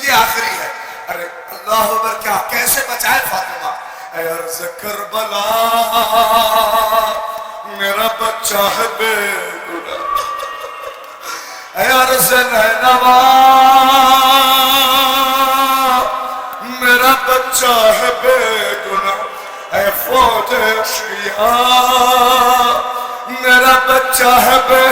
یہ آخری ہے. ارے اللہ اکبر، کیا کیسے بچائے فاطمہ. اے عرض کربلا میرا بچہ ہے بے گناہ، اے عرض نینوا میرا بچہ ہے بے گناہ، اے فوج اشقیاء میرا بچہ ہے بے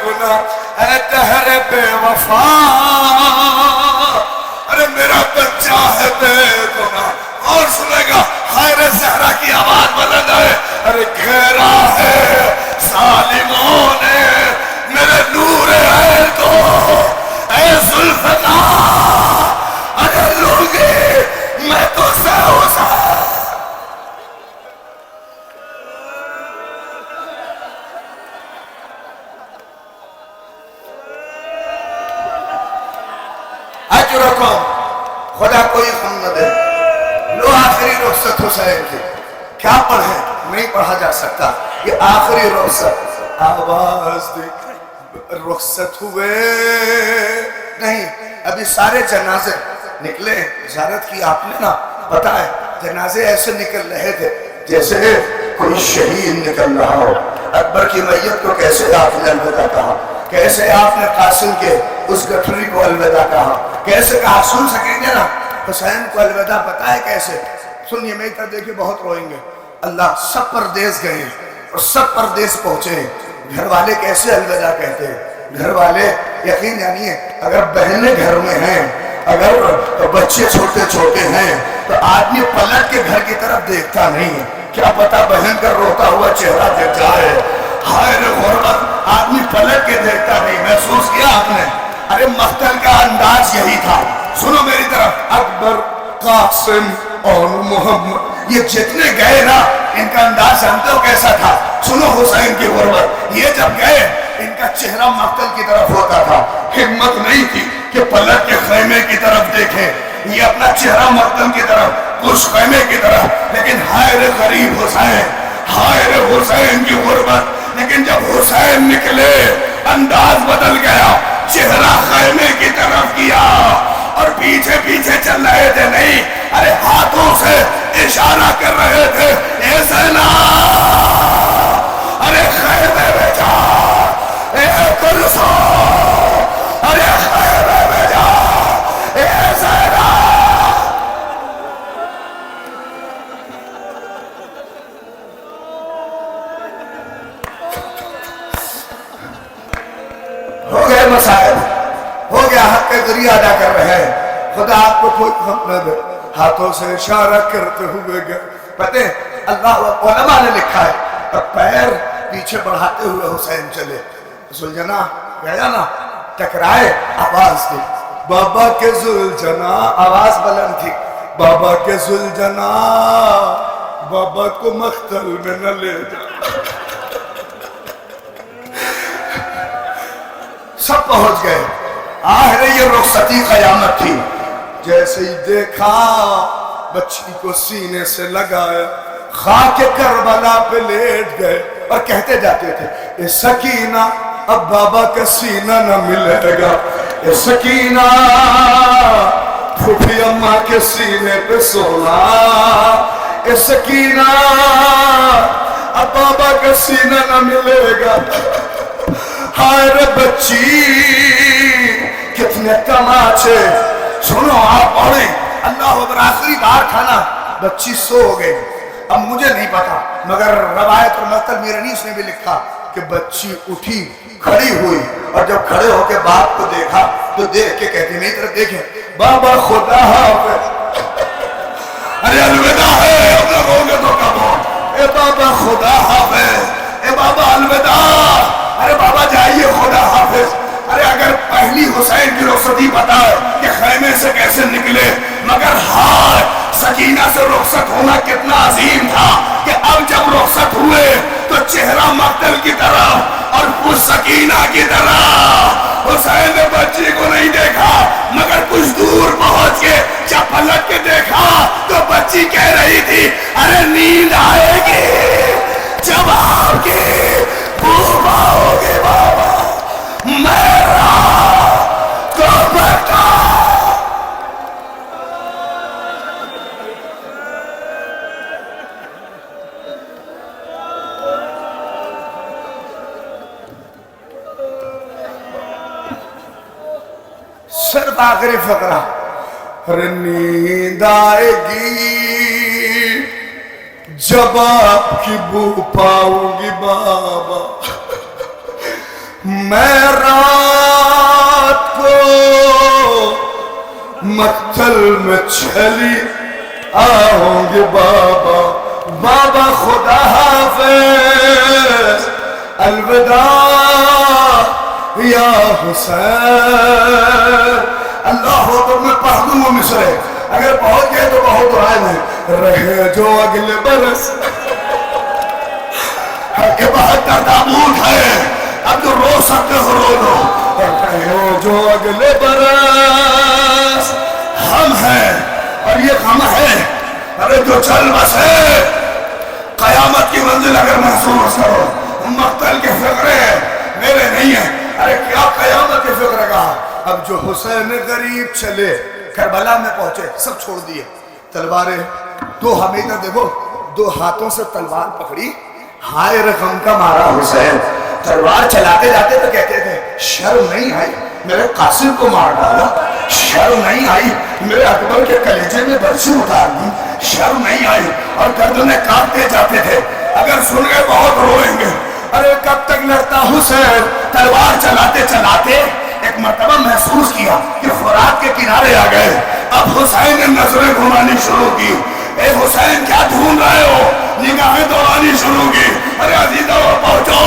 گناہ، اے دہر بے وفا ارے میرا بچہ ہے بے گناہ. اور سنے گا خیر زہرا کی آواز بلند ہے. ارے گھیرا ہے ظالموں نے میرے نور عین کو، اے ذوالفقار ارے لوگے میں تو سے ہوسا. اجرکم، خدا کوئی غم نہ دے. لو آخری رخصت حسین کی، کیا پڑھیں؟ نہیں پڑھا جا سکتا. یہ آخری رخصت. آواز دی رخصت ہوئے نہیں، ابھی سارے جنازے نکلے. زیارت کی آپ نے نا، پتا ہے جنازے ایسے نکل رہے تھے جیسے کوئی شہید نکل رہا ہو. اکبر کی میت کو کیسے آپ نے الوداع کہا، کیسے آپ نے قاسم کے اس گٹھری کو الوداع کہا، کیسے کہا. سن سکیں گے نا حسین کو الوداع؟ پتا ہے کیسے؟ سنیے، میری طرف دیکھیں، بہت روئیں گے. اللہ سب پردیس گئے اور سب پردیس پہنچے. گھر والے کیسے الوداع کہتے ہیں؟ گھر والے یقین جانیے، اگر بہنیں گھر میں ہیں، اگر بچے چھوٹے چھوٹے ہیں تو آدمی پلٹ کے گھر کی طرف دیکھتا نہیں. کیا پتا بہن کا روتا ہوا چہرہ دیکھ جائے. ہائے غربت، آدمی پلٹ کے دیکھتا نہیں. محسوس کیا آپ نے؟ ارے مقتل کا انداز یہی تھا. سنو میری طرف، اکبر، قاسم اور محمد یہ جتنے گئے نا، ان کا انداز جانتے ہو کیسا تھا؟ سنو حسین کی غربت. یہ جب گئے ان کا چہرہ مقتل کی طرف ہوتا تھا. ہمت نہیں تھی کہ پلٹ کے خیمے کی طرف دیکھیں. یہ اپنا چہرہ مقتل کی طرف، اس خیمے کی طرف. لیکن ہائے رے غریب حسین، ہائے رے حسین کی غربت. لیکن جب حسین نکلے انداز بدل گیا. چہرہ خیمے کی طرف کیا اور پیچھے پیچھے چل رہے تھے. نہیں، ارے ہاتھوں سے اشارہ کر رہے تھے. اے زینا، ارے خیمے میں جا. اے کلثوم، ارے خیمے میں جا. اے زینا. ہو گئے مسائل، ہو گیا. حق کے ذریعہ ادا کر رہے ہیں. خدا آپ کو کوئی غم نہ دے. ہاتھوں سے اشارہ کرتے ہوئے گئے. پتہ ہے اللہ علماء نے لکھا ہے پیر پیچھے بڑھاتے ہوئے حسین چلے. ذوالجناح گیا نا، ٹکرائے، آواز دی بابا کے ذوالجناح. آواز بلند تھی. بابا کے ذوالجناح، بابا کو مقتل میں نہ لے جا. سب پہنچ گئے. آخر یہ رخصتی قیامت تھی. جیسے ہی دیکھا بچی کو سینے سے لگایا، خاک کربلا پہ لیٹ گئے اور کہتے جاتے تھے اے سکینہ اب بابا کا سینہ نہ ملے گا. اے سکینہ پھوپھی اماں کے سینے پہ سونا. اے سکینہ اب بابا کا سینہ نہ ملے گا. ہائے رے بچی کتنے تماچے. سنو آپ پڑھیں اللہ اکبر. آخری بار کھانا بچی سو ہو گئی. اب مجھے نہیں پتا مگر روایت اور مقتل میرنیس نے بھی لکھا کہ بچی اٹھی، کھڑی ہوئی اور جب کھڑے ہو کے باپ کو دیکھا تو دیکھ کے کہتی، میری طرف دیکھیں، بابا خدا حافظ. ارے الوداع ہے، اب لوگوں گے تو کب ہو. اے بابا خدا حافظ، اے بابا الوداع. ارے بابا جائیے، خدا حافظ. ارے اگر پہلی حسین کی رخصتی پتا ہے کہ خیمے سے کیسے نکلے، مگر ہائے سکینہ سے رخصت ہونا کتنا عظیم تھا کہ اب جب رخصت ہوئے تو چہرہ مقتل کی طرح اور اس سکینہ کی طرح. حسین نے بچی کو نہیں دیکھا مگر کچھ دور پہنچ کے جب پلٹ کے دیکھا تو بچی کہہ رہی تھی ارے نیند آئے گی جب آپ کی خوب آؤ گے بابا میرا تو بتا. صرف آخری فقرہ. ارے نیند آئے گی جب آپ کی بو پاؤں گی بابا، میں رات کو مقتل میں چلی آؤں گی بابا. بابا خدا حافظ، الوداع یا حسین. اللہ ہو تو میں پڑھ دوں وہ مصرے، اگر پہنچ گئے تو بہت دعائیں ہیں. رہے جو اگلے برس کے بعد تابوت ہے، اب جو رو سکتے ہو رو لو. رہے جو اگلے برس ہم ہیں، اور یہ غم ہے ارے جو چل بسے. قیامت کی منزل اگر محسوس کرو، مقتل کے فقرے میرے نہیں ہیں. ارے کیا قیامت کے فقرے کہا. اب جو حسین غریب چلے کربلا میں پہنچے، سب چھوڑ دیے تلواریں. دو ہمیشہ دیکھو، دو ہاتھوں سے تلوار پکڑی، ہائے رقم کا مارا حسین. تلوار چلاتے جاتے تو کہتے تھے شرم نہیں آئی میرے قاسم کو مار ڈالا، شرم نہیں آئی میرے اکبر کے کلیجے میں برچی اتار دی، شرم نہیں آئی. اور گردنیں کاٹتے جاتے تھے. اگر سن گئے بہت روئیں گے. ارے کب تک لڑتا حسین. تلوار چلاتے چلاتے ایک مرتبہ محسوس کیا کہ فرات کے کنارے آ گئے. اب حسین نے نظریں گھمانی شروع کی. اے حسین کیا ڈھونڈ رہے ہو؟ نگاہیں دوڑانی شروع کی. ارے عزیزو پہنچو.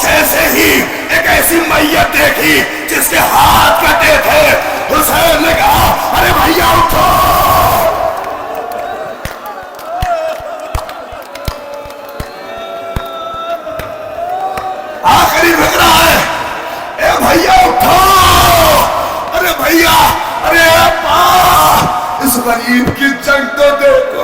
جیسے ہی ایک ایسی میت دیکھی جس کے ہاتھ کٹے تھے، حسین نے کہا ارے بھیا اٹھو. آخری فکرہ ہے، اے بھیا اٹھو. ارے بھیا، ارے ابا، اس غریب کی جنگ تو دیکھو.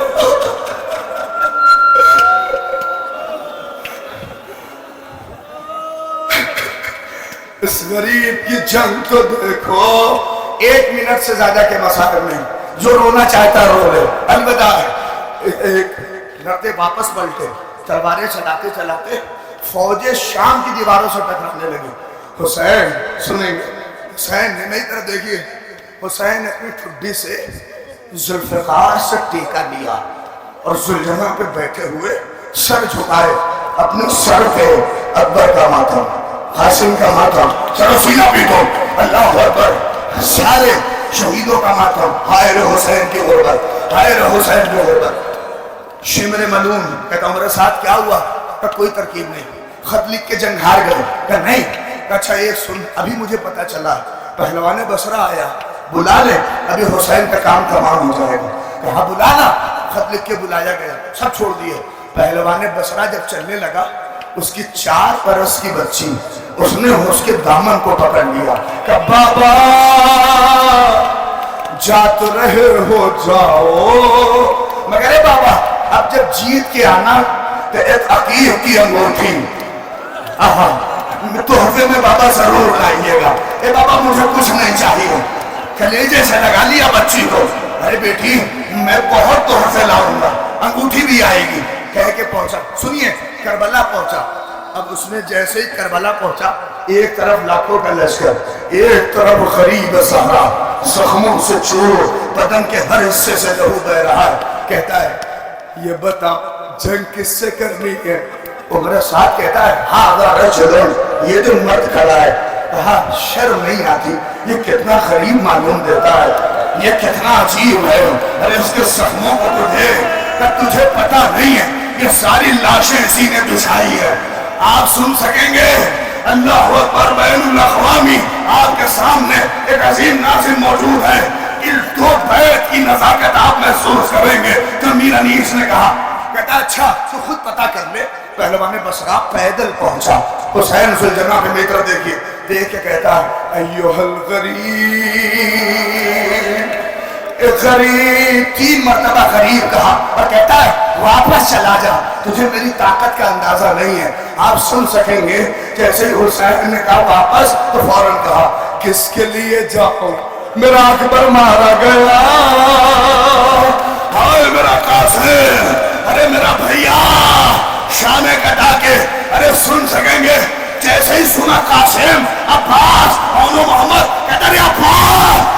اس غریب کی جنگ تو دیکھو. 1 منٹ سے زیادہ کے مسافر میں جو رونا چاہتا رو لے. الوداع. ایک لڑتے واپس پلٹے، تلواریں چلاتے چلاتے فوجیں شام کی دیواروں سے ٹکرانے لگی. حسین سنیں گے، حسین نے میری طرف دیکھیے. حسین نے اپنی ٹھڈی سے ذوالفقار سے ٹیکا لیا اور ذوالجناح پہ بیٹھے ہوئے سر جھکائے. اپنے سر پہ اکبر کا ماتم، قاسم کا ماتم، چلو سینہ پیٹو. اللہ اکبر. سارے شہیدوں کا ماتم. ہائے رے حسین کی غربت، ہائے رے حسین کی غربت. شمر ملون کہتا ہوں میرے ساتھ کیا ہوا؟ کہ کوئی ترکیب نہیں. خط لکھ کے جنگ ہار گئے. کہ نہیں. اچھا ایک سن، ابھی مجھے پتا چلا پہلوان بصرہ آیا، بلا لے، ابھی حسین کا کام تمام ہو جائے گا. کہا بلانا. خط لکھ کے بلایا گیا، سب چھوڑ دیے. پہلوان بصرہ جب چلنے لگا، اس کی 4 برس کی بچی، اس نے اس کے دامن کو پکڑ لیا کہ بابا جا تو رہے ہو جاؤ، مگر اے بابا اب جب جیت کے آنا تو ایک عقیق کی انگوٹھی تحفے میں بابا ضرور لائیے گا. اے بابا مجھے کچھ نہیں چاہیے. کلیجے سے لگا لیا بچی کو. ارے بیٹی میں بہت تحفے لاؤں گا، انگوٹھی بھی آئے گی. کہہ کے پہنچا. سنیے، کربلا پہنچا. اب اس نے جیسے ہی کربلا پہنچا، ایک طرف لاکھوں کا لشکر، ایک طرف غریب صحرا، زخموں سے چور، بدن کے ہر حصے سے لہو بہ رہا ہے. کہتا ہے یہ بتا جنگ کس سے کرنی ہے؟ وہ میرے ساتھ کہتا ہے ہاں رجل، یہ جو مرد کھڑا ہے. کہا شرم نہیں آتی؟ یہ کتنا غریب معلوم دیتا ہے، یہ کتنا عجیب ہے. ارے اس کے زخموں کو تو دیکھ، کہ تجھے پتا نہیں ہے یہ ساری لاشیں اسی نے بچھائی ہے. آپ سن سکیں گے اللہ اکبر بین الاقوامی. آپ کے سامنے ایک عظیم ناظم موجود ہے. ان 2 بیت کی نزاکت آپ محسوس کریں گے. تو میر انیس نے کہا، کہتا اچھا تو خود پتا کر لے. پہلوان بصرہ پیدل پہنچا. حسین ذوالجناح پہ میری طرف دیکھیے، دیکھ کے کہتا ہے ایوہ الغریب. غریب 3 مرتبہ غریب کہا اور کہتا ہے واپس چلا جا، تجھے میری طاقت کا اندازہ نہیں ہے. آپ سن سکیں گے جیسے حسین نے کہا واپس تو فوراً کہا کس کے لیے جاؤں، میرا اکبر مارا گیا، ہائے میرا قاسم، ارے میرا بھیا شانے کٹا کے. ارے سن سکیں گے جیسے ہی سنا قاسم، عباس، محمد کہتا رہے عباس